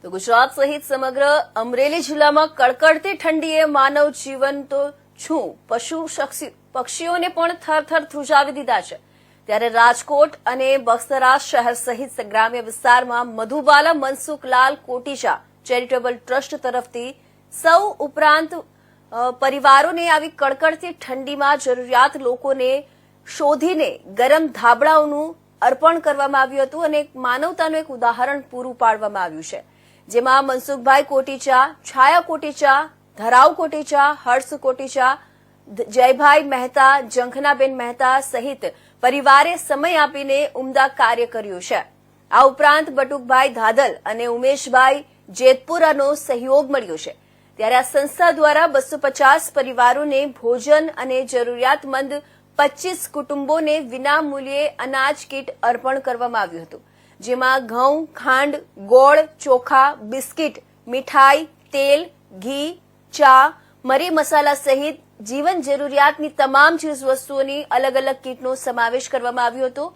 તો ગુજરાત સહિત સમગ્ર અમરેલી જિલ્લામાં કડકડતી ઠંડીએ માનવ જીવન તો શું પશુ પક્ષીઓને પણ થરથર ધ્રુજાવી દીધા છે। ત્યારે રાજકોટ અને બક્સરા શહેર સહિત ગ્રામ્ય વિસ્તારમાં મધુબાલા મનસુખલાલ કોટીચા ચેરિટેબલ ટ્રસ્ટ તરફથી સૌ ઉપરાંત પરિવારોને આવી કડકડતી ઠંડીમાં જરૂરિયાત લોકોને શોધીને ગરમ ધાબળાઓનું અર્પણ કરવામાં આવ્યું હતું અને માનવતાનું એક ઉદાહરણ પૂરું પાડવામાં આવ્યું છે, જેમાં મનસુખભાઈ કોટીચા, છાયા કોટીચા, ધરાવ કોટીચા, હર્ષ કોટીચા, જયભાઈ મહેતા, જંખનાબેન મહેતા સહિત પરિવારે સમય આપીને ઉમદા કાર્ય કર્યું છે। આ ઉપરાંત બટુકભાઈ ધાદલ અને ઉમેશભાઈ જેતપુરાનો સહયોગ મળ્યો છે। ત્યારે આ સંસ્થા દ્વારા 250 પરિવારોને ભોજન અને જરૂરિયાતમંદ 25 કુટુંબોને વિનામૂલ્યે અનાજ કીટ અર્પણ કરવામાં આવ્યું હતું, જેમાં ઘઉં, ખાંડ, ગોળ, ચોખા, બિસ્કિટ, મીઠાઈ, તેલ, ઘી, ચા, મરી મસાલા સહિત જીવન જરૂરિયાતની તમામ ચીજવસ્તુઓની અલગ અલગ કીટનો સમાવેશ કરવામાં આવ્યો હતો।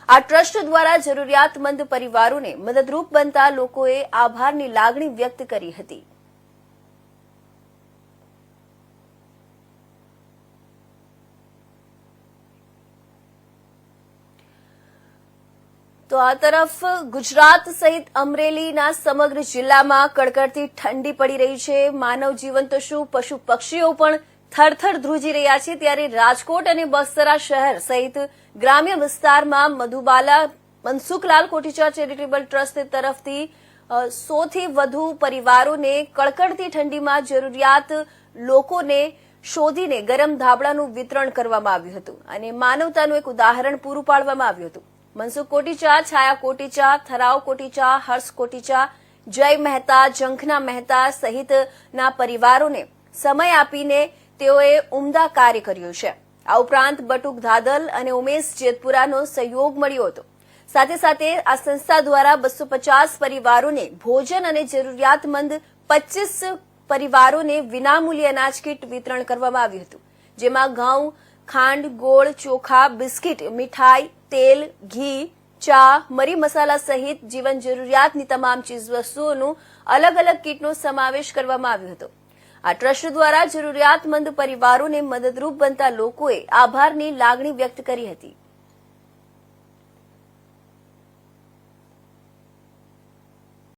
આ ટ્રસ્ટ દ્વારા જરૂરિયાતમંદ પરિવારોને મદદરૂપ બનતા લોકોએ આભારની લાગણી વ્યક્ત કરી હતી। તો આ તરફ ગુજરાત સહિત અમરેલીના સમગ્ર જિલ્લામાં કડકડતી ઠંડી પડી રહી છે। માનવ જીવન તો શું પશુ પક્ષીઓ પણ થરથર ધ્રુજી રહ્યા છે। ત્યારે રાજકોટ અને બક્સરા શહેર સહિત ગ્રામ્ય વિસ્તારમાં મધુબાલા મનસુખલાલ કોટીચા ચેરિટેબલ ટ્રસ્ટ તરફથી 100 થી વધુ પરિવારોને કડકડતી ઠંડીમાં જરૂરિયાત લોકોને શોધીને ગરમ ધાબળાનું વિતરણ કરવામાં આવ્યું હતું અને માનવતાનું એક ઉદાહરણ પૂરું પાડવામાં આવ્યું હતું। મનસુખ કોટીચા, છાયા કોટીચા, થરાવ કોટીચા, હર્ષ કોટીચા, જય મહેતા, જંખના મહેતા સહિતના પરિવારોને સમય આપીને તેઓએ ઉમદા કાર્ય કર્યું છે। આ ઉપરાંત બટુક ધાદલ અને ઉમેશ જેતપુરાનો સહયોગ મળ્યો હતો। સાથે સાથે આ સંસ્થા દ્વારા 250 પરિવારોને ભોજન અને જરૂરિયાતમંદ 25 પરિવારોને વિનામૂલ્યે અનાજ કીટ વિતરણ કરવામાં આવ્યું હતું, જેમાં ઘઉં, ખાંડ, ગોળ, ચોખા, બિસ્કિટ, મીઠાઈ, તેલ, ઘી, ચા, મરી મસાલા સહિત જીવન જરૂરિયાતની તમામ ચીજવસ્તુઓનું અલગ અલગ કીટનો સમાવેશ કરવામાં આવ્યો હતો। આ ટ્રસ્ટ દ્વારા જરૂરિયાતમંદ પરિવારોને મદદરૂપ બનતા લોકોએ આભારની લાગણી વ્યક્ત કરી હતી।